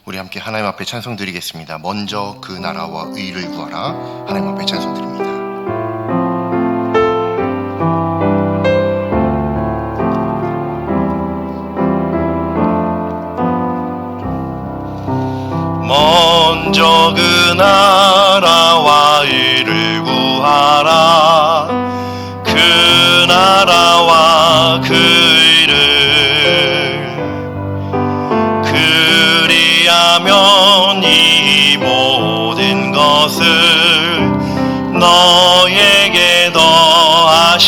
우리 함께 하나님 앞에 찬송 드리겠습니다. 먼저 그 나라와 의를 구하라. 하나님 앞에 찬송 드립니다. 먼저 그 나라와 의를 구하라. 그 나라와 그 의를 그리하면 이 모든 것을 너에게 더하시리라.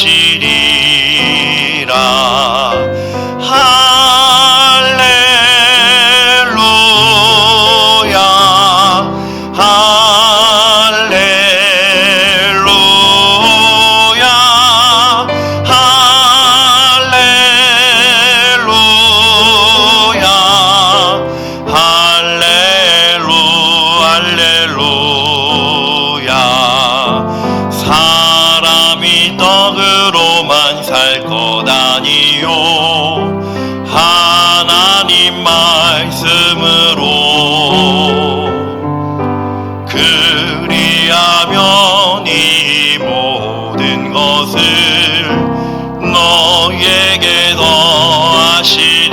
하나님 말씀으로 그리하면 이 모든 것을 너에게 더하시리라.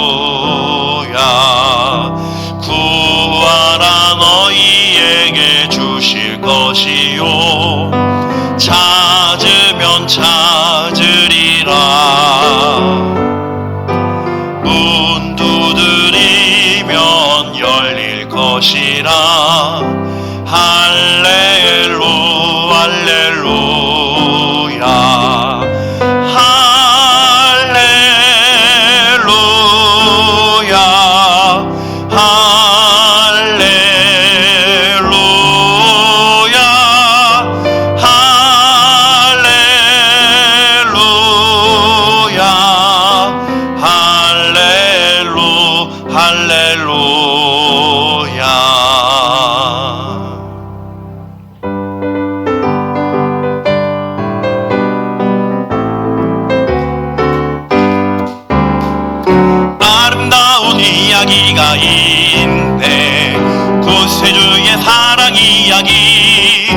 할렐루야 구하라 너희에게 주실 것이요 찾으면 찾으리라. 문 두드리면 열릴 것이라. 할렐루 할렐루야. 아름다운 이야기가 있네. 구세주의 사랑 이야기.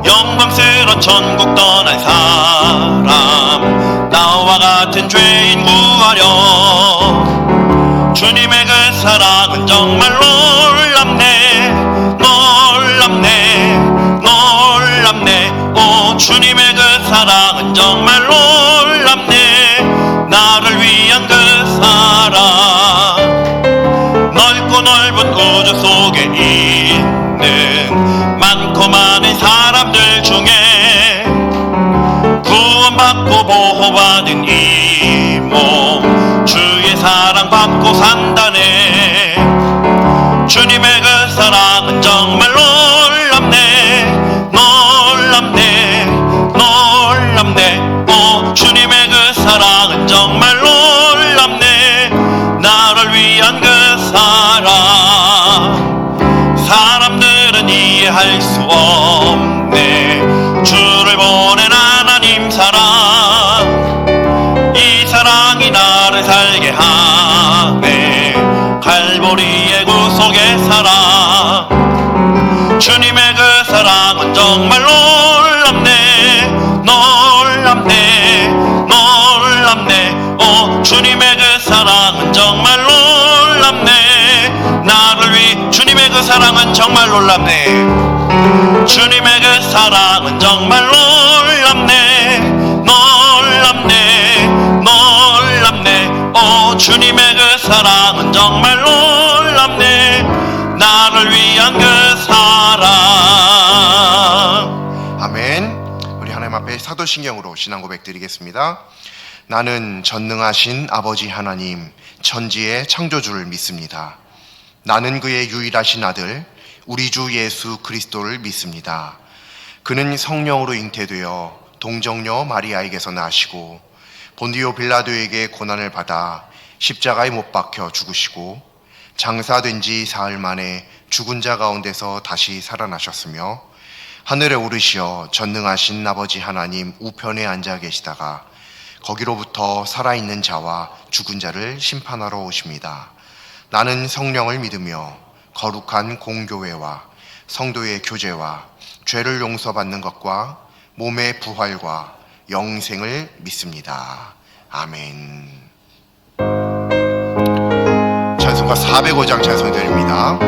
영광스런 천국 떠난 사람 나와 같은 죄인 구하려. 주님의 그 사랑은 정말 놀랍네. 놀랍네 놀랍네. 오 주님의 그 사랑은 정말 놀랍네. 나를 위한 그 사랑. 넓고 넓은 우주 속에 있는 많고 많은 사람들 중에 구원받고 보호받은 이 몸 주의 사랑 받고 산다네. 주님의 그 사랑은 정말 놀랍네. 놀랍네 놀랍네. 오 주님의 그 사랑은 정말 놀랍네. 나를 위한 그 사랑. 사람들은 이해할 수 없네. 주를 보낸 하나님 사랑. 이 사랑이 나를 살게 하네. 갈보리의 구속의 사랑. 주님의 그 사랑은 정말 놀랍네. 놀랍네 놀랍네. 오 주님의 그 사랑은 정말 놀랍네. 나를 위 주님의 그 사랑은 정말 놀랍네. 주님의 그 사랑은 정말 놀랍네. 놀랍네 놀랍네. 오 주님의 그 사랑은 정말 놀랍네. 나를 위한 그 사랑. 아멘. 우리 하나님 앞에 사도신경으로 신앙 고백 드리겠습니다. 나는 전능하신 아버지 하나님 천지의 창조주를 믿습니다. 나는 그의 유일하신 아들 우리 주 예수 그리스도를 믿습니다. 그는 성령으로 잉태되어 동정녀 마리아에게서 나시고 본디오 빌라도에게 고난을 받아 십자가에 못 박혀 죽으시고 장사된 지 사흘 만에 죽은 자 가운데서 다시 살아나셨으며 하늘에 오르시어 전능하신 아버지 하나님 우편에 앉아 계시다가 거기로부터 살아있는 자와 죽은 자를 심판하러 오십니다. 나는 성령을 믿으며 거룩한 공교회와 성도의 교제와 죄를 용서받는 것과 몸의 부활과 영생을 믿습니다. 아멘. 찬송가 405장 찬송드립니다.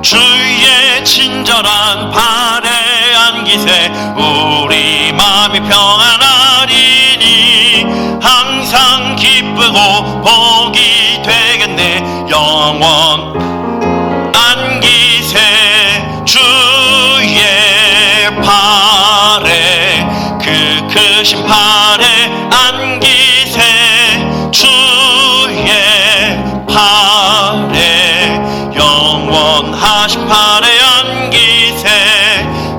주의 친절한 발에 안기세 우리 마음이 평안하리니 항상 기쁘고 복이 되겠네. 영원 안기세 주의 발에 그 크신 발에 안기세 주의 발에 영원하신 발에 안기세.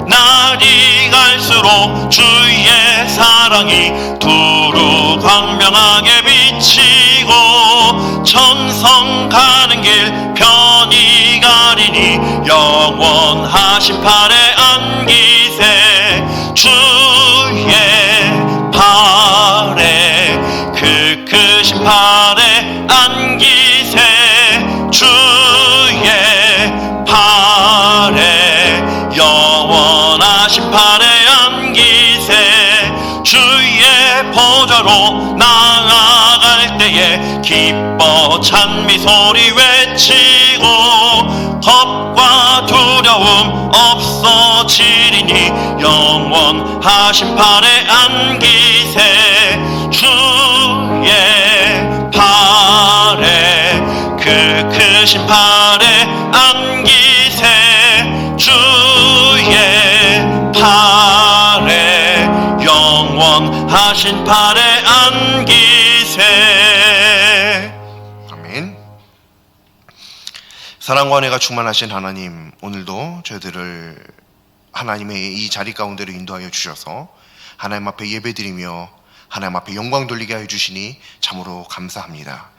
날이 갈수록 주의 사랑이 두루 광명하게 비치고 천성 가는 길 편히 가리니 영원하신 발에 안기세 주의 발에 그 크신 발에 안기세 주의 발에 영원하신 발에 안기세. 주의 보좌로 나아갈 때에 기뻐 찬미 소리 외치고 겁과 두려움 없어지리니 영원하신 발에 안기세 주의 발에 그 크신 발에 안기세 주의 발에 영원하신 발에 안기세. 아멘. 사랑과 은혜가 충만하신 하나님, 오늘도 저희들을 하나님의 이 자리 가운데로 인도하여 주셔서 하나님 앞에 예배드리며 하나님 앞에 영광 돌리게 하여 주시니 참으로 감사합니다.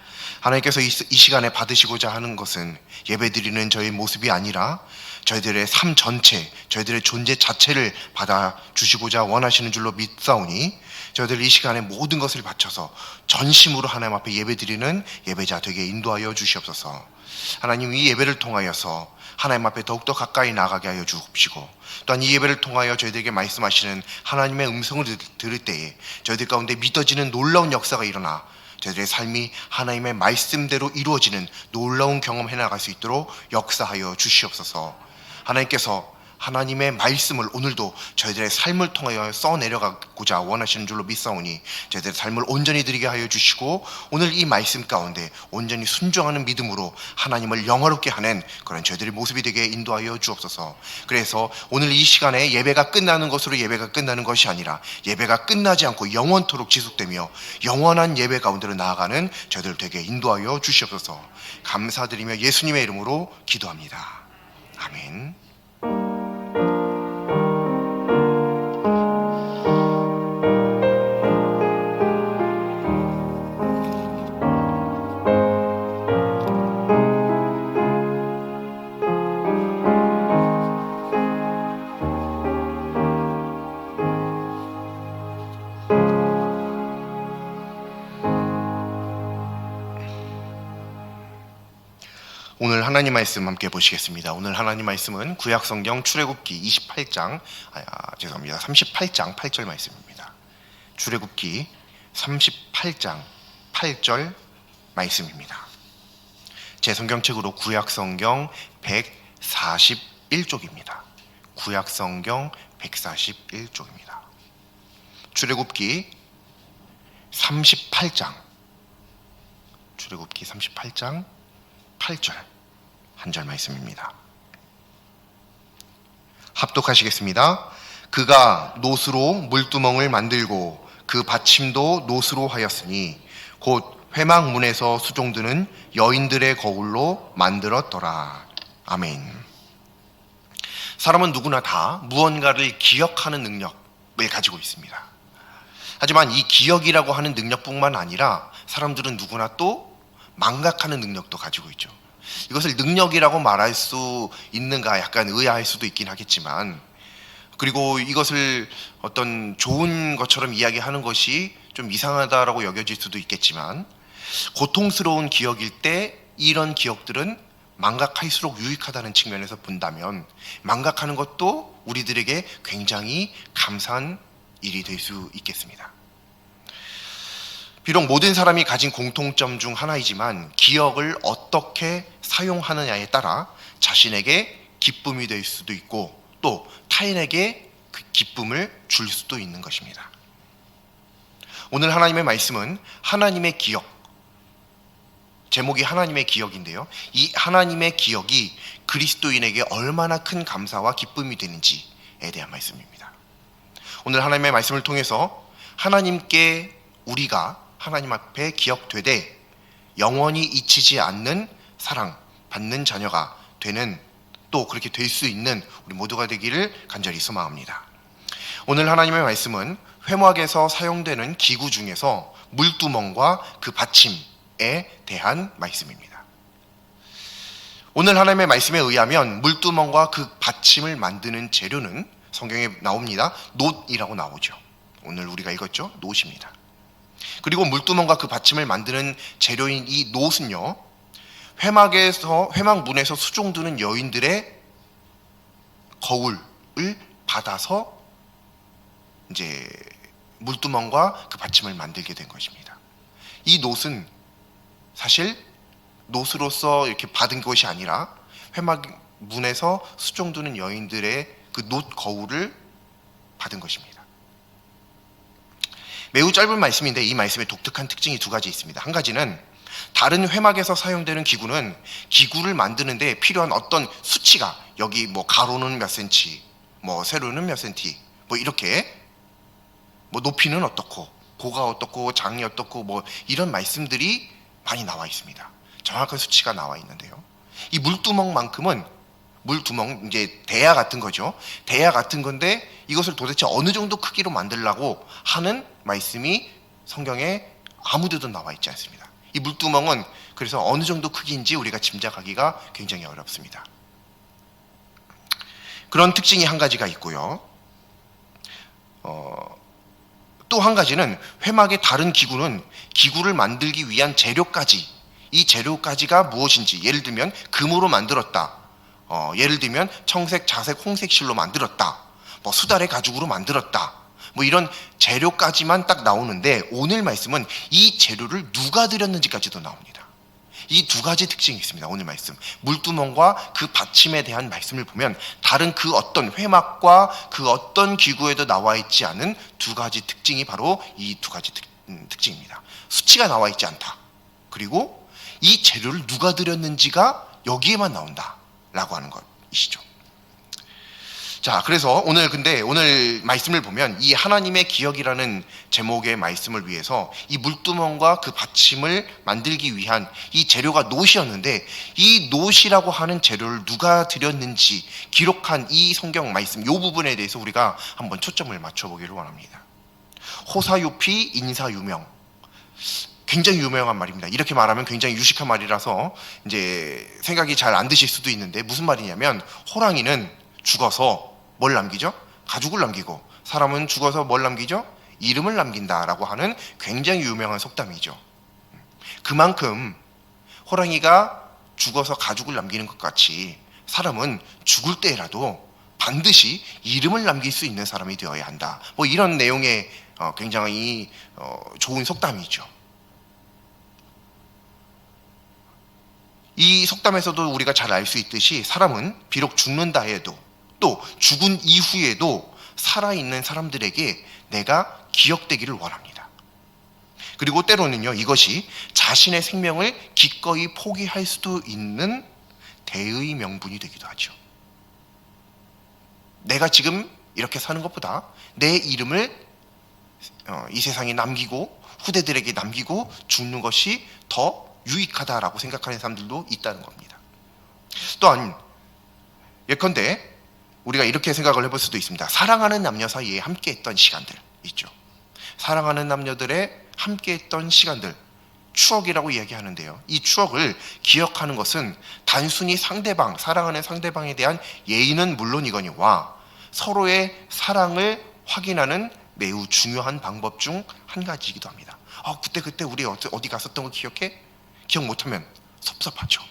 하나님께서 이 시간에 받으시고자 하는 것은 예배드리는 저의 모습이 아니라 저희들의 삶 전체, 저희들의 존재 자체를 받아주시고자 원하시는 줄로 믿사오니 저희들 이 시간에 모든 것을 바쳐서 전심으로 하나님 앞에 예배드리는 예배자 되게 인도하여 주시옵소서. 하나님, 이 예배를 통하여서 하나님 앞에 더욱더 가까이 나가게 하여 주옵시고, 또한 이 예배를 통하여 저희들에게 말씀하시는 하나님의 음성을 들을 때에 저희들 가운데 믿어지는 놀라운 역사가 일어나 저희들의 삶이 하나님의 말씀대로 이루어지는 놀라운 경험 해나갈 수 있도록 역사하여 주시옵소서. 하나님께서 하나님의 말씀을 오늘도 저희들의 삶을 통하여 써내려가고자 원하시는 줄로 믿사오니 저희들의 삶을 온전히 드리게 하여 주시고, 오늘 이 말씀 가운데 온전히 순종하는 믿음으로 하나님을 영화롭게 하는 그런 저희들의 모습이 되게 인도하여 주옵소서. 그래서 오늘 이 시간에 예배가 끝나는 것으로 예배가 끝나는 것이 아니라 예배가 끝나지 않고 영원토록 지속되며 영원한 예배 가운데로 나아가는 저희들 되게 인도하여 주시옵소서. 감사드리며 예수님의 이름으로 기도합니다. 아멘. 오늘 하나님 말씀 함께 보시겠습니다. 오늘 하나님 말씀은 구약성경 출애굽기 38장 38장 8절 말씀입니다. 출애굽기 38장 8절 말씀입니다. 제 성경책으로 구약성경 141쪽입니다. 구약성경 141쪽입니다. 출애굽기 38장 8절 한 절 말씀입니다. 합독하시겠습니다. 그가 놋으로 물두멍을 만들고 그 받침도 놋으로 하였으니 곧 회막문에서 수종드는 여인들의 거울로 만들었더라. 아멘. 사람은 누구나 다 무언가를 기억하는 능력을 가지고 있습니다. 하지만 이 기억이라고 하는 능력뿐만 아니라 사람들은 누구나 또 망각하는 능력도 가지고 있죠. 이것을 능력이라고 말할 수 있는가 약간 의아할 수도 있긴 하겠지만, 그리고 이것을 어떤 좋은 것처럼 이야기하는 것이 좀 이상하다라고 여겨질 수도 있겠지만, 고통스러운 기억일 때 이런 기억들은 망각할수록 유익하다는 측면에서 본다면 망각하는 것도 우리들에게 굉장히 감사한 일이 될 수 있겠습니다. 비록 모든 사람이 가진 공통점 중 하나이지만 기억을 어떻게 사용하느냐에 따라 자신에게 기쁨이 될 수도 있고 또 타인에게 그 기쁨을 줄 수도 있는 것입니다. 오늘 하나님의 말씀은 하나님의 기억, 제목이 하나님의 기억인데요. 이 하나님의 기억이 그리스도인에게 얼마나 큰 감사와 기쁨이 되는지에 대한 말씀입니다. 오늘 하나님의 말씀을 통해서 하나님께 우리가 하나님 앞에 기억되되 영원히 잊히지 않는 사랑 받는 자녀가 되는, 또 그렇게 될 수 있는 우리 모두가 되기를 간절히 소망합니다. 오늘 하나님의 말씀은 회막에서 사용되는 기구 중에서 물두멍과 그 받침에 대한 말씀입니다. 오늘 하나님의 말씀에 의하면 물두멍과 그 받침을 만드는 재료는 성경에 나옵니다. 놋이라고 나오죠. 오늘 우리가 읽었죠? 놋입니다. 그리고 물두멍과 그 받침을 만드는 재료인 이 놋은요, 회막 문에서 수종드는 여인들의 거울을 받아서 이제 물두멍과 그 받침을 만들게 된 것입니다. 이 놋은 사실 놋으로서 이렇게 받은 것이 아니라 회막 문에서 수종드는 여인들의 그 놋 거울을 받은 것입니다. 매우 짧은 말씀인데 이 말씀의 독특한 특징이 두 가지 있습니다. 한 가지는 다른 회막에서 사용되는 기구는 기구를 만드는데 필요한 어떤 수치가, 여기 뭐 가로는 몇 센치, 뭐 세로는 몇 센치, 뭐 이렇게 뭐 높이는 어떻고 고가 어떻고 장이 어떻고 뭐 이런 말씀들이 많이 나와 있습니다. 정확한 수치가 나와 있는데요. 이 물두멍만큼은 물두멍, 이제 대야 같은 거죠. 대야 같은 건데 이것을 도대체 어느 정도 크기로 만들려고 하는 말씀이 성경에 아무데도 나와 있지 않습니다. 이 물두멍은 그래서 어느 정도 크기인지 우리가 짐작하기가 굉장히 어렵습니다. 그런 특징이 한 가지가 있고요. 또 한 가지는 회막의 다른 기구는 기구를 만들기 위한 재료까지, 이 재료까지가 무엇인지, 예를 들면 금으로 만들었다, 예를 들면 청색, 자색, 홍색 실로 만들었다, 뭐 수달의 가죽으로 만들었다, 뭐 이런 재료까지만 딱 나오는데 오늘 말씀은 이 재료를 누가 드렸는지까지도 나옵니다. 이 두 가지 특징이 있습니다. 오늘 말씀 물두멍과 그 받침에 대한 말씀을 보면 다른 그 어떤 회막과 그 어떤 기구에도 나와 있지 않은 두 가지 특징이 바로 이 두 가지 특징입니다. 수치가 나와 있지 않다, 그리고 이 재료를 누가 드렸는지가 여기에만 나온다 라고 하는 것이시죠. 자, 그래서 오늘 말씀을 보면 이 하나님의 기억이라는 제목의 말씀을 위해서 이 물두멍과 그 받침을 만들기 위한 이 재료가 놋이었는데, 이 놋이라고 하는 재료를 누가 드렸는지 기록한 이 성경 말씀, 이 부분에 대해서 우리가 한번 초점을 맞춰보기를 원합니다. 호사요피 인사유명, 굉장히 유명한 말입니다. 이렇게 말하면 굉장히 유식한 말이라서 이제 생각이 잘 안 드실 수도 있는데, 무슨 말이냐면 호랑이는 죽어서 뭘 남기죠? 가죽을 남기고, 사람은 죽어서 뭘 남기죠? 이름을 남긴다라고 하는 굉장히 유명한 속담이죠. 그만큼 호랑이가 죽어서 가죽을 남기는 것 같이 사람은 죽을 때라도 반드시 이름을 남길 수 있는 사람이 되어야 한다, 뭐 이런 내용의 굉장히 좋은 속담이죠. 이 속담에서도 우리가 잘 알 수 있듯이 사람은 비록 죽는다 해도 또 죽은 이후에도 살아있는 사람들에게 내가 기억되기를 원합니다. 그리고 때로는요, 이것이 자신의 생명을 기꺼이 포기할 수도 있는 대의 명분이 되기도 하죠. 내가 지금 이렇게 사는 것보다 내 이름을 이 세상에 남기고 후대들에게 남기고 죽는 것이 더 유익하다라고 생각하는 사람들도 있다는 겁니다. 또한 예컨대 우리가 이렇게 생각을 해볼 수도 있습니다. 사랑하는 남녀 사이에 함께했던 시간들 있죠. 사랑하는 남녀들의 함께했던 시간들, 추억이라고 이야기하는데요. 이 추억을 기억하는 것은 단순히 사랑하는 상대방에 대한 예의는 물론이거니와 서로의 사랑을 확인하는 매우 중요한 방법 중 한 가지이기도 합니다. 그때 우리 어디 갔었던 거 기억해? 기억 못하면 섭섭하죠.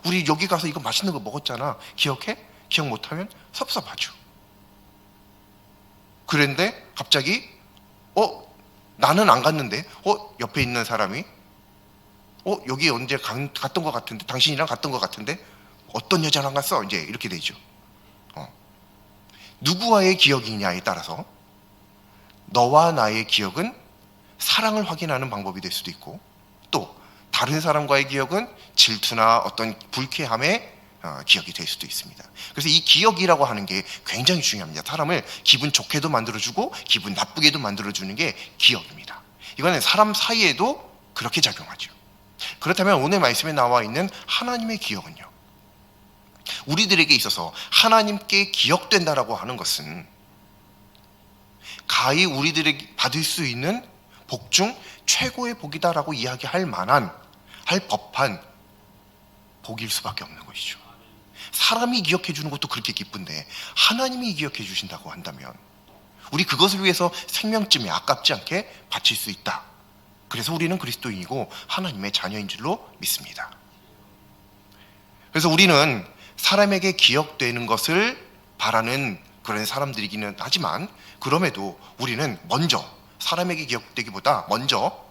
우리 여기 가서 이거 맛있는 거 먹었잖아. 기억해? 기억 못하면 섭섭하죠. 그런데 갑자기 나는 안 갔는데 옆에 있는 사람이 여기 언제 갔던 것 같은데, 당신이랑 갔던 것 같은데 어떤 여자랑 갔어? 이제 이렇게 되죠. 누구와의 기억이냐에 따라서 너와 나의 기억은 사랑을 확인하는 방법이 될 수도 있고, 또 다른 사람과의 기억은 질투나 어떤 불쾌함의 기억이 될 수도 있습니다. 그래서 이 기억이라고 하는 게 굉장히 중요합니다. 사람을 기분 좋게도 만들어주고 기분 나쁘게도 만들어주는 게 기억입니다. 이거는 사람 사이에도 그렇게 작용하죠. 그렇다면 오늘 말씀에 나와 있는 하나님의 기억은요, 우리들에게 있어서 하나님께 기억된다라고 하는 것은 가히 우리들에게 받을 수 있는 복 중 최고의 복이다라고 이야기할 만한, 할 법한 복일 수밖에 없는 것이죠. 사람이 기억해 주는 것도 그렇게 기쁜데 하나님이 기억해 주신다고 한다면 우리 그것을 위해서 생명쯤이 아깝지 않게 바칠 수 있다. 그래서 우리는 그리스도인이고 하나님의 자녀인 줄로 믿습니다. 그래서 우리는 사람에게 기억되는 것을 바라는 그런 사람들이기는 하지만, 그럼에도 우리는 먼저 사람에게 기억되기보다 먼저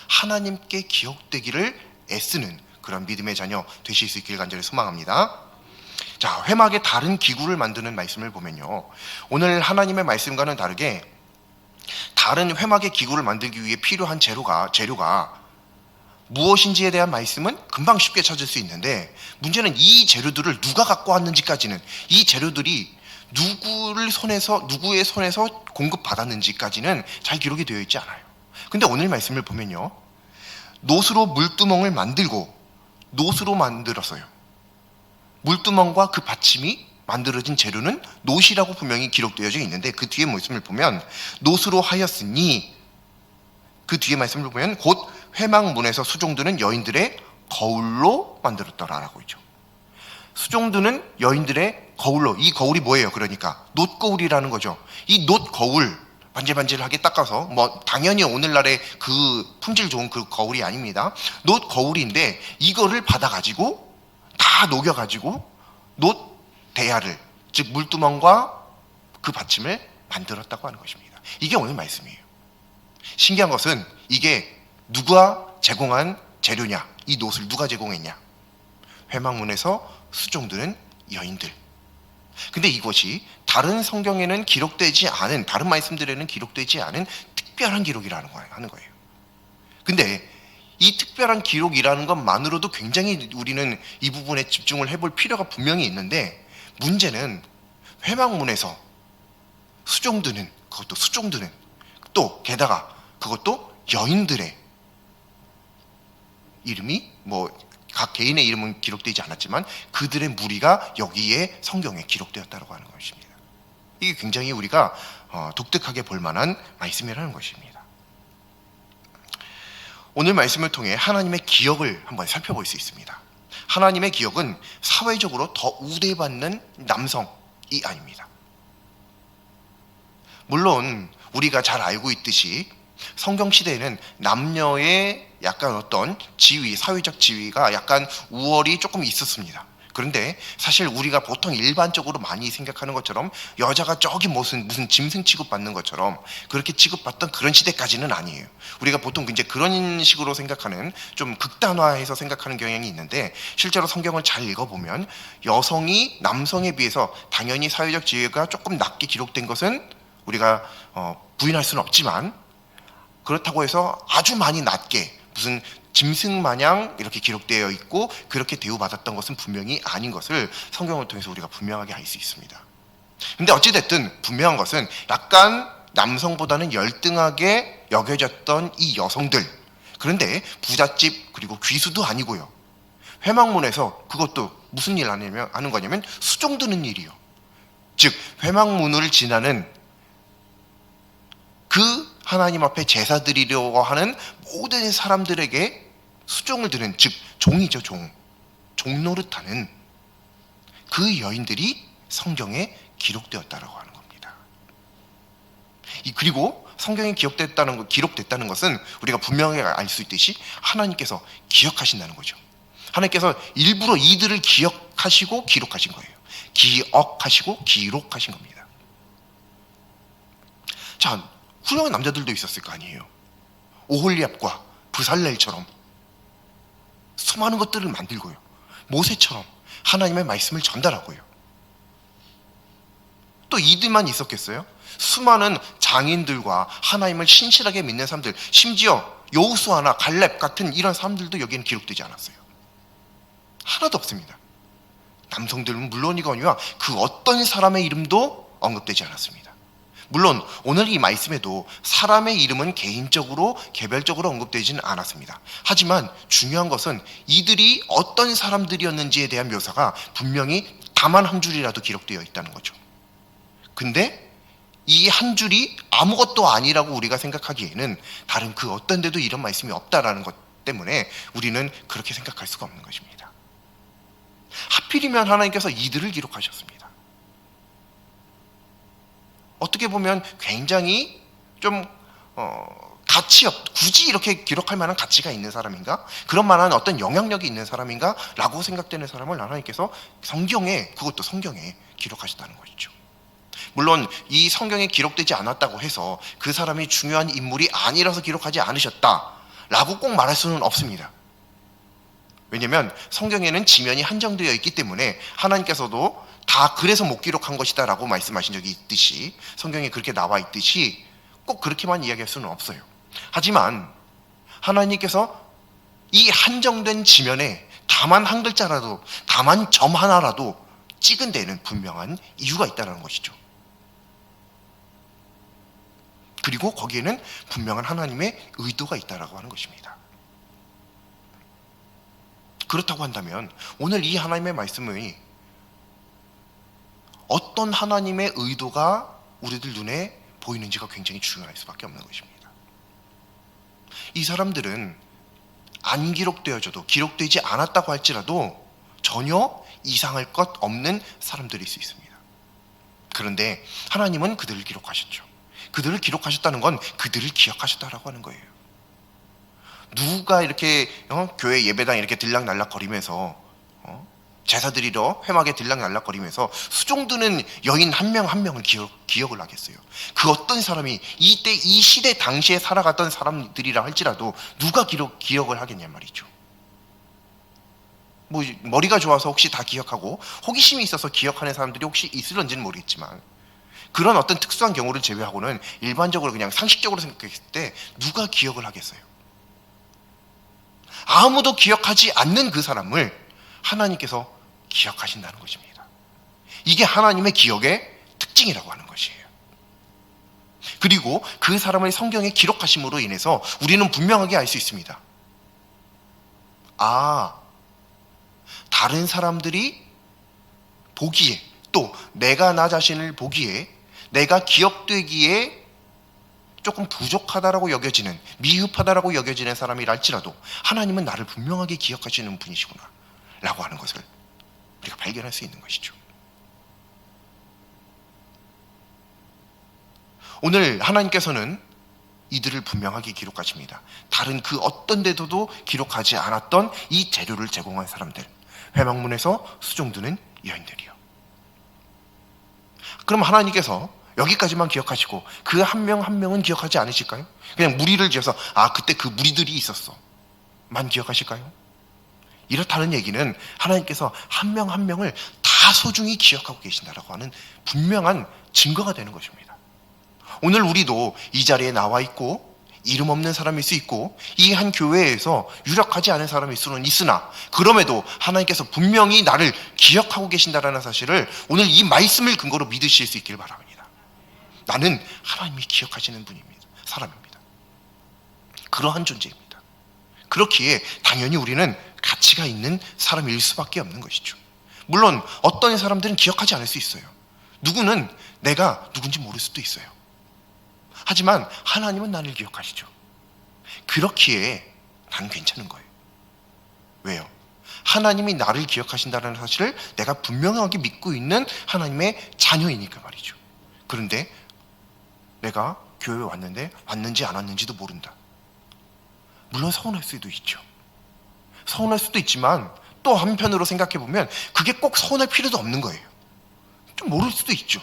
하나님께 기억되기를 애쓰는 그런 믿음의 자녀 되실 수 있길 간절히 소망합니다. 자, 회막에 다른 기구를 만드는 말씀을 보면요, 오늘 하나님의 말씀과는 다르게 다른 회막의 기구를 만들기 위해 필요한 재료가 무엇인지에 대한 말씀은 금방 쉽게 찾을 수 있는데, 문제는 이 재료들을 누가 갖고 왔는지까지는, 이 재료들이 누구의 손에서 공급받았는지까지는 잘 기록이 되어 있지 않아요. 근데 오늘 말씀을 보면요, 놋으로 물두멍을 만들었어요. 물두멍과 그 받침이 만들어진 재료는 놋이라고 분명히 기록되어져 있는데, 그 뒤에 말씀을 보면 놋으로 하였으니, 그 뒤에 말씀을 보면 곧 회막문에서 수종드는 여인들의 거울로 만들었더라라고 있죠. 수종드는 여인들의 거울로, 이 거울이 뭐예요? 그러니까 놋거울이라는 거죠. 이 놋거울 반질반질하게 닦아서, 당연히 오늘날의 그 품질 좋은 그 거울이 아닙니다. 놋거울인데 이거를 받아가지고 다 녹여가지고 놋 대야를, 즉 물두멍과 그 받침을 만들었다고 하는 것입니다. 이게 오늘 말씀이에요. 신기한 것은 이게 누가 제공한 재료냐, 이 놋을 누가 제공했냐? 회막문에서 수종드는 여인들. 근데 이것이 다른 성경에는 기록되지 않은, 다른 말씀들에는 기록되지 않은 특별한 기록이라는 하는 거예요. 근데 이 특별한 기록이라는 것만으로도 굉장히 우리는 이 부분에 집중을 해볼 필요가 분명히 있는데, 문제는 회막문에서 그것도 수종드는, 또 게다가 그것도 여인들의 이름이 각 개인의 이름은 기록되지 않았지만 그들의 무리가 여기에 성경에 기록되었다고 하는 것입니다. 이게 굉장히 우리가 독특하게 볼 만한 말씀이라는 것입니다. 오늘 말씀을 통해 하나님의 기억을 한번 살펴볼 수 있습니다. 하나님의 기억은 사회적으로 더 우대받는 남성이 아닙니다. 물론 우리가 잘 알고 있듯이 성경 시대에는 남녀의 약간 어떤 지위, 사회적 지위가 약간 우월이 조금 있었습니다. 그런데 사실 우리가 보통 일반적으로 많이 생각하는 것처럼 여자가 저기 무슨 짐승 취급받는 것처럼 그렇게 취급받던 그런 시대까지는 아니에요. 우리가 보통 이제 그런 식으로 생각하는, 좀 극단화해서 생각하는 경향이 있는데, 실제로 성경을 잘 읽어보면 여성이 남성에 비해서 당연히 사회적 지위가 조금 낮게 기록된 것은 우리가 부인할 수는 없지만, 그렇다고 해서 아주 많이 낮게 무슨 짐승 마냥 이렇게 기록되어 있고 그렇게 대우받았던 것은 분명히 아닌 것을 성경을 통해서 우리가 분명하게 알 수 있습니다. 근데 어찌됐든 분명한 것은 약간 남성보다는 열등하게 여겨졌던 이 여성들, 그런데 부잣집 그리고 귀수도 아니고요, 회막문에서 그것도 무슨 일 하는 거냐면 수종드는 일이요. 즉 회막문을 지나는 그 하나님 앞에 제사 드리려고 하는 모든 사람들에게 수종을 드는, 즉 종이죠, 종 노릇하는 그 여인들이 성경에 기록되었다라고 하는 겁니다. 그리고 성경에 기록됐다는 것은 우리가 분명히 알 수 있듯이 하나님께서 기억하신다는 거죠. 하나님께서 일부러 이들을 기억하시고 기록하신 거예요. 기억하시고 기록하신 겁니다. 자, 훌륭한 남자들도 있었을 거 아니에요. 오홀리압과 브살렐처럼 수많은 것들을 만들고요. 모세처럼 하나님의 말씀을 전달하고요. 또 이들만 있었겠어요? 수많은 장인들과 하나님을 신실하게 믿는 사람들, 심지어 여호수아나 갈렙 같은 이런 사람들도 여기에는 기록되지 않았어요. 하나도 없습니다. 남성들은 물론이거니와 그 어떤 사람의 이름도 언급되지 않았습니다. 물론 오늘 이 말씀에도 사람의 이름은 개인적으로 개별적으로 언급되지는 않았습니다. 하지만 중요한 것은 이들이 어떤 사람들이었는지에 대한 묘사가 분명히 다만 한 줄이라도 기록되어 있다는 거죠. 근데 이 한 줄이 아무것도 아니라고 우리가 생각하기에는 다른 그 어떤 데도 이런 말씀이 없다라는 것 때문에 우리는 그렇게 생각할 수가 없는 것입니다. 하필이면 하나님께서 이들을 기록하셨습니다. 어떻게 보면 굉장히 좀 굳이 이렇게 기록할 만한 가치가 있는 사람인가? 그런 만한 어떤 영향력이 있는 사람인가? 라고 생각되는 사람을 하나님께서 그것도 성경에 기록하셨다는 것이죠. 물론 이 성경에 기록되지 않았다고 해서 그 사람이 중요한 인물이 아니라서 기록하지 않으셨다라고 꼭 말할 수는 없습니다. 왜냐하면 성경에는 지면이 한정되어 있기 때문에 하나님께서도 다 그래서 못 기록한 것이다 라고 말씀하신 적이 있듯이, 성경에 그렇게 나와 있듯이 꼭 그렇게만 이야기할 수는 없어요. 하지만 하나님께서 이 한정된 지면에 다만 한 글자라도, 다만 점 하나라도 찍은 데는 분명한 이유가 있다는 것이죠. 그리고 거기에는 분명한 하나님의 의도가 있다라고 하는 것입니다. 그렇다고 한다면 오늘 이 하나님의 말씀의 어떤 하나님의 의도가 우리들 눈에 보이는지가 굉장히 중요할 수밖에 없는 것입니다. 이 사람들은 안 기록되어져도, 기록되지 않았다고 할지라도 전혀 이상할 것 없는 사람들일 수 있습니다. 그런데 하나님은 그들을 기록하셨죠. 그들을 기록하셨다는 건 그들을 기억하셨다라고 하는 거예요. 누가 이렇게 교회 예배당 이렇게 들락날락거리면서 제사 드리러 회막에 들락날락거리면서 수종드는 여인 한 명 한 명을 기억을 하겠어요. 그 어떤 사람이 이때 이 시대 당시에 살아갔던 사람들이라 할지라도 누가 기억을 하겠냐 말이죠. 뭐 머리가 좋아서 혹시 다 기억하고 호기심이 있어서 기억하는 사람들이 혹시 있을런지는 모르겠지만, 그런 어떤 특수한 경우를 제외하고는 일반적으로 그냥 상식적으로 생각했을 때 누가 기억을 하겠어요? 아무도 기억하지 않는 그 사람을 하나님께서 기억하신다는 것입니다. 이게 하나님의 기억의 특징이라고 하는 것이에요. 그리고 그 사람을 성경에 기록하심으로 인해서 우리는 분명하게 알 수 있습니다. 다른 사람들이 보기에, 또 내가 나 자신을 보기에, 내가 기억되기에 조금 부족하다라고 여겨지는, 미흡하다라고 여겨지는 사람이랄지라도 하나님은 나를 분명하게 기억하시는 분이시구나 라고 하는 것을 우리가 발견할 수 있는 것이죠. 오늘 하나님께서는 이들을 분명하게 기록하십니다. 다른 그 어떤 데서도 기록하지 않았던 이 재료를 제공한 사람들, 회막문에서 수종드는 여인들이요. 그럼 하나님께서 여기까지만 기억하시고 그 한 명 한 명은 기억하지 않으실까요? 그냥 무리를 지어서 그때 그 무리들이 있었어 만 기억하실까요? 이렇다는 얘기는 하나님께서 한 명 한 명을 다 소중히 기억하고 계신다라고 하는 분명한 증거가 되는 것입니다. 오늘 우리도 이 자리에 나와 있고 이름 없는 사람일 수 있고 이 한 교회에서 유력하지 않은 사람일 수는 있으나, 그럼에도 하나님께서 분명히 나를 기억하고 계신다라는 사실을 오늘 이 말씀을 근거로 믿으실 수 있길 바랍니다. 나는 하나님이 기억하시는 분입니다. 사람입니다. 그러한 존재입니다. 그렇기에 당연히 우리는 가치가 있는 사람일 수밖에 없는 것이죠. 물론 어떤 사람들은 기억하지 않을 수 있어요. 누구는 내가 누군지 모를 수도 있어요. 하지만 하나님은 나를 기억하시죠. 그렇기에 난 괜찮은 거예요. 왜요? 하나님이 나를 기억하신다는 사실을 내가 분명하게 믿고 있는 하나님의 자녀이니까 말이죠. 그런데 내가 교회에 왔는데 왔는지 안 왔는지도 모른다. 물론 서운할 수도 있죠. 서운할 수도 있지만 또 한편으로 생각해 보면 그게 꼭 서운할 필요도 없는 거예요. 좀 모를 수도 있죠.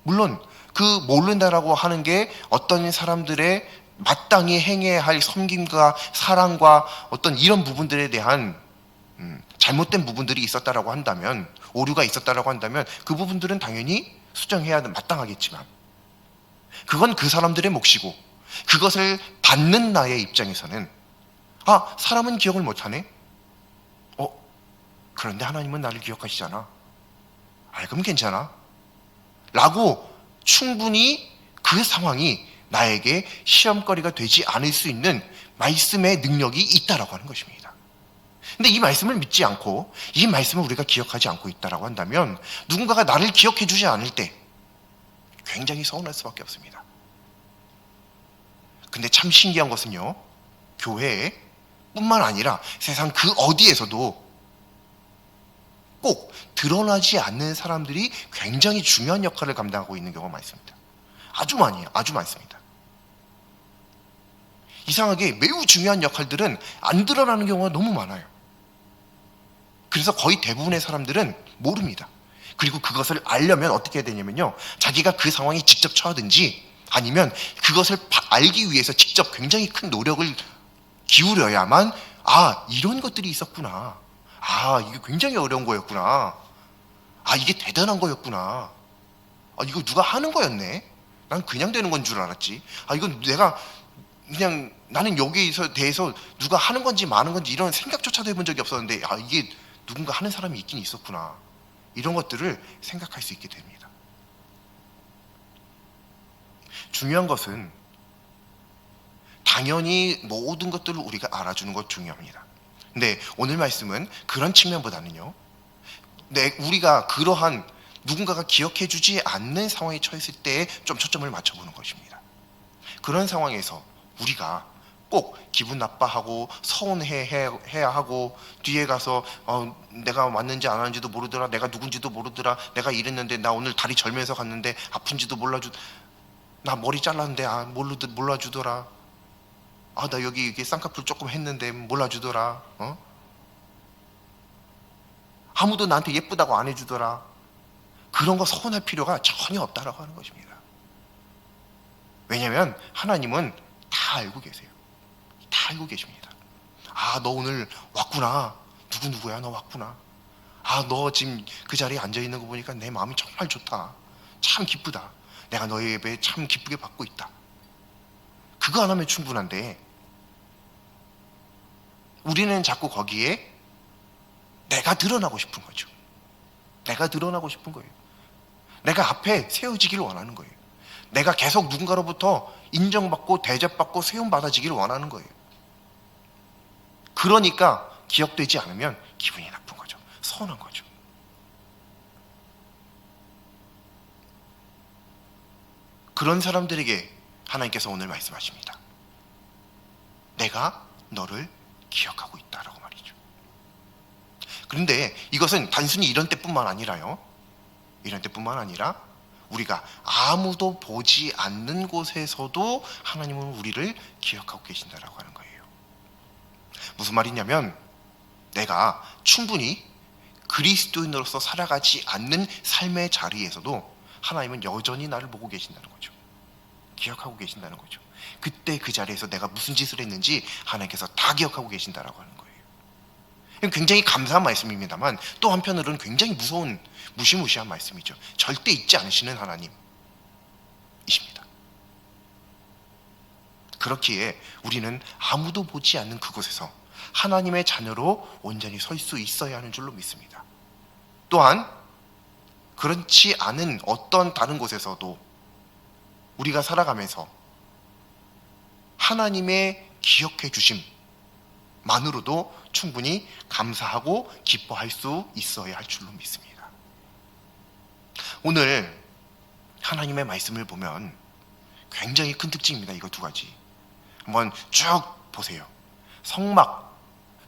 물론 그 모른다라고 하는 게 어떤 사람들의 마땅히 행해야 할 섬김과 사랑과 어떤 이런 부분들에 대한 잘못된 부분들이 있었다라고 한다면, 오류가 있었다라고 한다면 그 부분들은 당연히 수정해야 마땅하겠지만, 그건 그 사람들의 몫이고, 그것을 받는 나의 입장에서는 사람은 기억을 못하네? 그런데 하나님은 나를 기억하시잖아. 그럼 괜찮아 라고 충분히 그 상황이 나에게 시험거리가 되지 않을 수 있는 말씀의 능력이 있다라고 하는 것입니다. 근데 이 말씀을 믿지 않고 이 말씀을 우리가 기억하지 않고 있다라고 한다면 누군가가 나를 기억해 주지 않을 때 굉장히 서운할 수밖에 없습니다. 근데 참 신기한 것은요, 교회에 뿐만 아니라 세상 그 어디에서도 꼭 드러나지 않는 사람들이 굉장히 중요한 역할을 감당하고 있는 경우가 많습니다. 아주 많습니다. 이상하게 매우 중요한 역할들은 안 드러나는 경우가 너무 많아요. 그래서 거의 대부분의 사람들은 모릅니다. 그리고 그것을 알려면 어떻게 해야 되냐면요, 자기가 그 상황에 직접 처하든지 아니면 그것을 알기 위해서 직접 굉장히 큰 노력을 기울여야만 이런 것들이 있었구나, 이게 굉장히 어려운 거였구나, 이게 대단한 거였구나, 이거 누가 하는 거였네, 난 그냥 되는 건 줄 알았지, 이건 내가 그냥 나는 여기에 대해서 누가 하는 건지 마는 건지 이런 생각조차도 해본 적이 없었는데 이게 누군가 하는 사람이 있긴 있었구나, 이런 것들을 생각할 수 있게 됩니다. 중요한 것은 당연히 모든 것들을 우리가 알아주는 것 중요합니다. 근데 오늘 말씀은 그런 측면보다는요, 우리가 그러한 누군가가 기억해 주지 않는 상황에 처했을 때에 좀 초점을 맞춰보는 것입니다. 그런 상황에서 우리가 꼭 기분 나빠하고 서운해야 하고 뒤에 가서 내가 왔는지 안 왔는지도 모르더라, 내가 누군지도 모르더라, 내가 이랬는데 나 오늘 다리 절면서 갔는데 아픈지도 나 머리 잘랐는데 몰라주더라, 나 여기 이게 쌍꺼풀 조금 했는데 몰라주더라, 아무도 나한테 예쁘다고 안 해주더라, 그런 거 서운할 필요가 전혀 없다라고 하는 것입니다. 왜냐하면 하나님은 다 알고 계세요. 다 알고 계십니다. 너 오늘 왔구나, 누구야 너 왔구나, 너 지금 그 자리에 앉아있는 거 보니까 내 마음이 정말 좋다, 참 기쁘다, 내가 너의 예배 참 기쁘게 받고 있다, 그거 하나면 충분한데 우리는 자꾸 거기에 내가 드러나고 싶은 거죠. 내가 드러나고 싶은 거예요. 내가 앞에 세워지기를 원하는 거예요. 내가 계속 누군가로부터 인정받고 대접받고 세움받아지기를 원하는 거예요. 그러니까 기억되지 않으면 기분이 나쁜 거죠. 서운한 거죠. 그런 사람들에게 하나님께서 오늘 말씀하십니다. 내가 너를 기억하고 있다라고 말이죠. 그런데 이것은 단순히 이런 때뿐만 아니라요, 이런 때뿐만 아니라 우리가 아무도 보지 않는 곳에서도 하나님은 우리를 기억하고 계신다라고 하는 거예요. 무슨 말이냐면 내가 충분히 그리스도인으로서 살아가지 않는 삶의 자리에서도 하나님은 여전히 나를 보고 계신다는 거죠. 기억하고 계신다는 거죠. 그때 그 자리에서 내가 무슨 짓을 했는지 하나님께서 다 기억하고 계신다라고 하는 거예요. 굉장히 감사한 말씀입니다만 또 한편으로는 굉장히 무서운 무시무시한 말씀이죠. 절대 잊지 않으시는 하나님이십니다. 그렇기에 우리는 아무도 보지 않는 그곳에서 하나님의 자녀로 온전히 설 수 있어야 하는 줄로 믿습니다. 또한 그렇지 않은 어떤 다른 곳에서도 우리가 살아가면서 하나님의 기억해 주심만으로도 충분히 감사하고 기뻐할 수 있어야 할 줄로 믿습니다. 오늘 하나님의 말씀을 보면 굉장히 큰 특징입니다. 이거 두 가지 한번 쭉 보세요. 성막,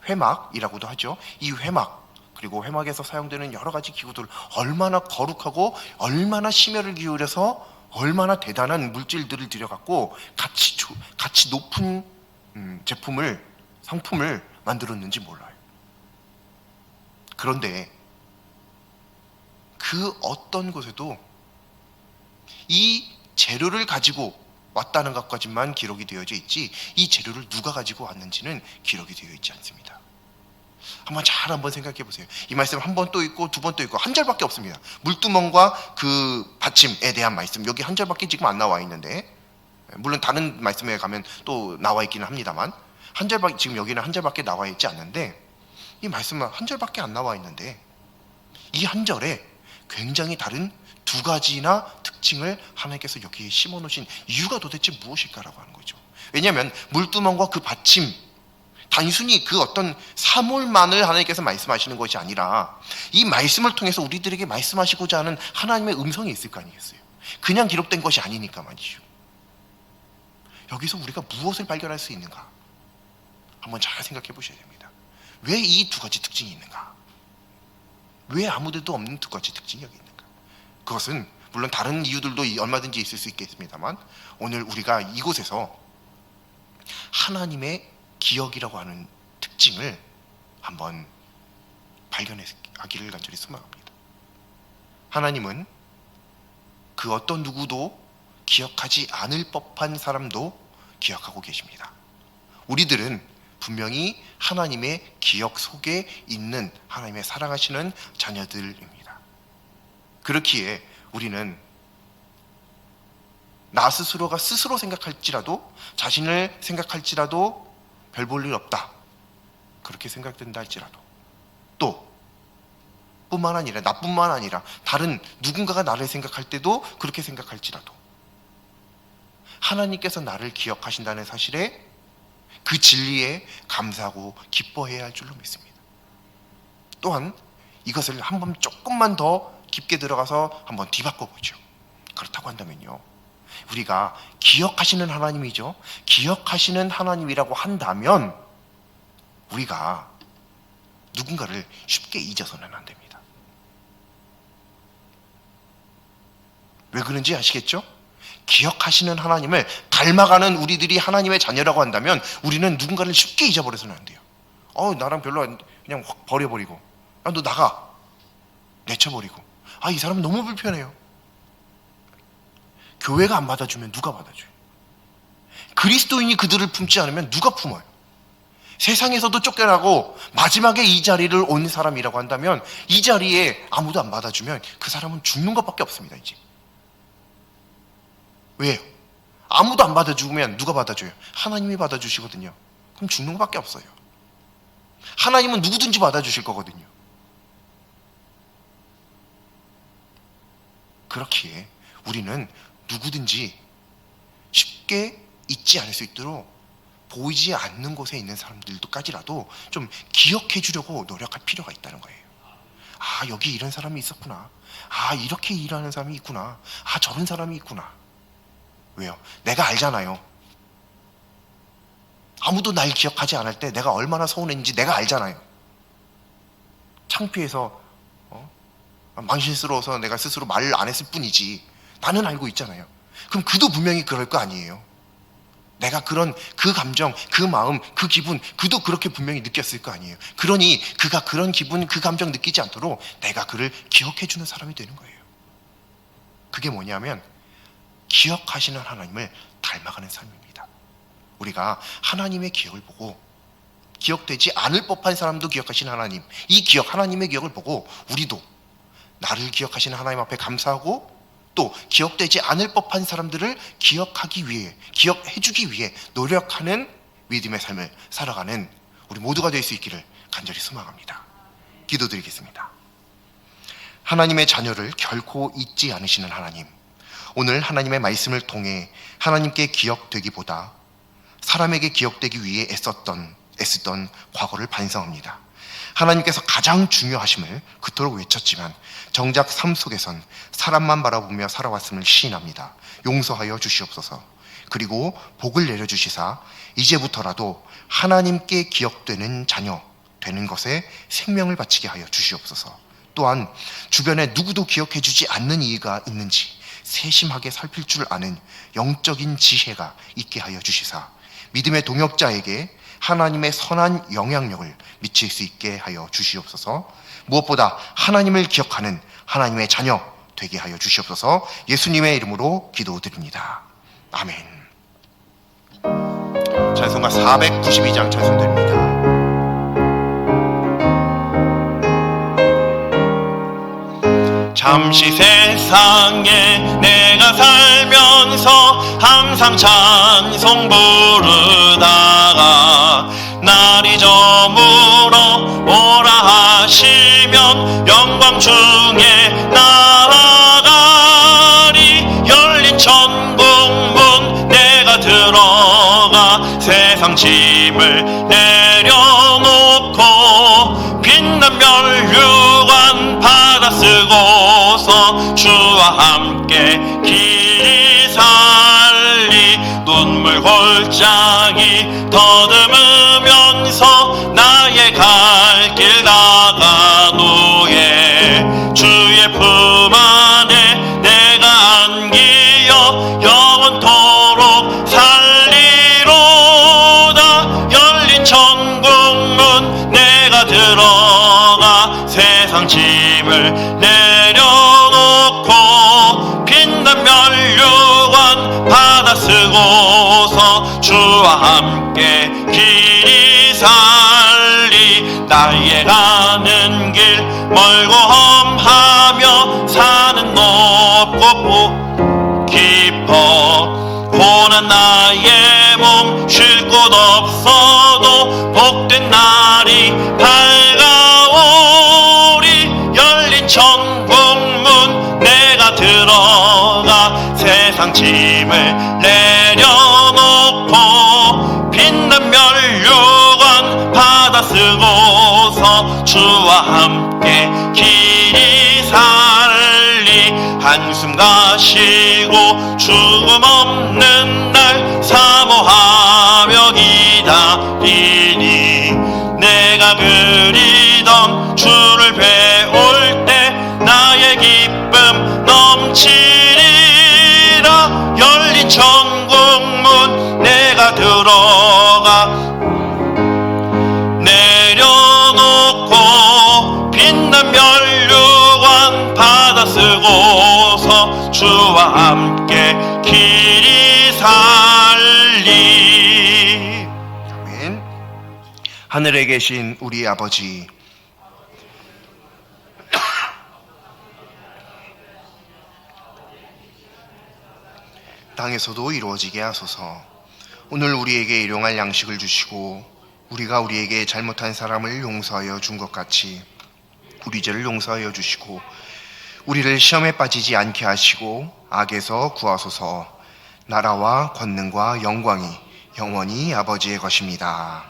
회막이라고도 하죠. 이 회막, 그리고 회막에서 사용되는 여러 가지 기구들, 얼마나 거룩하고 얼마나 심혈을 기울여서 얼마나 대단한 물질들을 들여갖고 가치 높은 상품을 만들었는지 몰라요. 그런데 그 어떤 곳에도 이 재료를 가지고 왔다는 것까지만 기록이 되어져 있지, 이 재료를 누가 가지고 왔는지는 기록이 되어 있지 않습니다. 한번 생각해 보세요. 이 말씀 한 번 또 있고 두 번 또 있고 한 절밖에 없습니다. 물두멍과 그 받침에 대한 말씀, 여기 한 절밖에 지금 안 나와 있는데, 물론 다른 말씀에 가면 또 나와 있기는 합니다만, 지금 여기는 한 절밖에 나와 있지 않는데, 이 말씀은 한 절밖에 안 나와 있는데, 이 한 절에 굉장히 다른 두 가지나 특징을 하나님께서 여기에 심어 놓으신 이유가 도대체 무엇일까라고 하는 거죠. 왜냐하면 물두멍과 그 받침, 단순히 그 어떤 사물만을 하나님께서 말씀하시는 것이 아니라 이 말씀을 통해서 우리들에게 말씀하시고자 하는 하나님의 음성이 있을 거 아니겠어요. 그냥 기록된 것이 아니니까 말이죠. 여기서 우리가 무엇을 발견할 수 있는가 한번 잘 생각해 보셔야 됩니다. 왜 이 두 가지 특징이 있는가? 왜 아무데도 없는 두 가지 특징이 여기 있는가? 그것은 물론 다른 이유들도 얼마든지 있을 수 있겠습니다만, 오늘 우리가 이곳에서 하나님의 기억이라고 하는 특징을 한번 발견하기를 간절히 소망합니다. 하나님은 그 어떤 누구도 기억하지 않을 법한 사람도 기억하고 계십니다. 우리들은 분명히 하나님의 기억 속에 있는 하나님의 사랑하시는 자녀들입니다. 그렇기에 우리는 나 스스로가 스스로 생각할지라도, 자신을 생각할지라도 별 볼 일 없다, 그렇게 생각된다 할지라도, 또 뿐만 아니라 나뿐만 아니라 다른 누군가가 나를 생각할 때도 그렇게 생각할지라도 하나님께서 나를 기억하신다는 사실에, 그 진리에 감사하고 기뻐해야 할 줄로 믿습니다. 또한 이것을 한번 조금만 더 깊게 들어가서 한번 뒤바꿔 보죠. 그렇다고 한다면요, 우리가 기억하시는 하나님이죠. 기억하시는 하나님이라고 한다면 우리가 누군가를 쉽게 잊어서는 안 됩니다. 왜 그런지 아시겠죠? 기억하시는 하나님을 닮아가는 우리들이 하나님의 자녀라고 한다면 우리는 누군가를 쉽게 잊어버려서는 안 돼요. 나랑 별로 그냥 확 버려버리고, 너 나가, 내쳐버리고, 이 사람은 너무 불편해요. 교회가 안 받아주면 누가 받아줘요? 그리스도인이 그들을 품지 않으면 누가 품어요? 세상에서도 쫓겨나고 마지막에 이 자리를 온 사람이라고 한다면, 이 자리에 아무도 안 받아주면 그 사람은 죽는 것밖에 없습니다. 이제 왜요? 아무도 안 받아주면 누가 받아줘요? 하나님이 받아주시거든요. 그럼 죽는 것밖에 없어요. 하나님은 누구든지 받아주실 거거든요. 그렇기에 우리는 누구든지 쉽게 잊지 않을 수 있도록 보이지 않는 곳에 있는 사람들도까지라도 좀 기억해 주려고 노력할 필요가 있다는 거예요. 여기 이런 사람이 있었구나. 이렇게 일하는 사람이 있구나. 저런 사람이 있구나. 왜요? 내가 알잖아요. 아무도 날 기억하지 않을 때 내가 얼마나 서운했는지 내가 알잖아요. 창피해서 망신스러워서 내가 스스로 말을 안 했을 뿐이지 나는 알고 있잖아요. 그럼 그도 분명히 그럴 거 아니에요. 내가 그 감정, 그 마음, 그 기분, 그도 그렇게 분명히 느꼈을 거 아니에요. 그러니 그가 그런 기분, 그 감정 느끼지 않도록 내가 그를 기억해 주는 사람이 되는 거예요. 그게 뭐냐면 기억하시는 하나님을 닮아가는 삶입니다. 우리가 하나님의 기억을 보고, 기억되지 않을 법한 사람도 기억하시는 하나님, 이 하나님의 기억을 보고 우리도 나를 기억하시는 하나님 앞에 감사하고, 또 기억되지 않을 법한 사람들을 기억하기 위해, 기억해주기 위해 노력하는 믿음의 삶을 살아가는 우리 모두가 될 수 있기를 간절히 소망합니다. 기도드리겠습니다. 하나님의 자녀를 결코 잊지 않으시는 하나님, 오늘 하나님의 말씀을 통해 하나님께 기억되기보다 사람에게 기억되기 위해 애쓰던 과거를 반성합니다. 하나님께서 가장 중요하심을 그토록 외쳤지만 정작 삶 속에선 사람만 바라보며 살아왔음을 시인합니다. 용서하여 주시옵소서. 그리고 복을 내려주시사 이제부터라도 하나님께 기억되는 자녀 되는 것에 생명을 바치게 하여 주시옵소서. 또한 주변에 누구도 기억해 주지 않는 이가 있는지 세심하게 살필 줄 아는 영적인 지혜가 있게 하여 주시사 믿음의 동역자에게 하나님의 선한 영향력을 미칠 수 있게 하여 주시옵소서. 무엇보다 하나님을 기억하는 하나님의 자녀 되게 하여 주시옵소서. 예수님의 이름으로 기도드립니다. 아멘. 찬송가 492장 찬송드립니다. 잠시 세상에 내가 살면서 항상 찬송 부르다가 날이 저물어 오라 하시면 영광 중에 나아가리. 열린 천국문 내가 들어가 세상 짐을 내려놓고 빛난 면류관 받아 쓰고서 주와 함께 길이 살리. 눈물 골짜기 더듬으면서 나의 갈 길 나가노예. 주의 품 안에 내가 안기어 영원토록 살리로다. 열린 천국문 내가 들어가 세상 짐을 내려놓고 빛난 면류관 받아 쓰고서 주와 함께 길이 살리. 나의 가는 길 멀고 험하며 산은 높고 깊어 고난 나의 몸 쉴 곳 없어도 복된 날이 밝아오리. 열린 천국문 내가 들어가 세상 짐을 내려놓고 빛난 면류관 받아 쓰고서 주와 함께 길이 살리. 한숨 가시고 죽음 없는 날 사모하며 기다리니. 내가 그리던 주를 배울 때 나의 기쁨 넘치리라. 열린 천국문 내가 들어가 내려놓고 빛난 면류관 받아 쓰고서 주와 함께 길이 살리. 아멘. 하늘에 계신 우리 아버지, 땅에서도 이루어지게 하소서. 오늘 우리에게 일용할 양식을 주시고 우리가 우리에게 잘못한 사람을 용서하여 준 것 같이 우리 죄를 용서하여 주시고 우리를 시험에 빠지지 않게 하시고 악에서 구하소서. 나라와 권능과 영광이 영원히 아버지의 것입니다.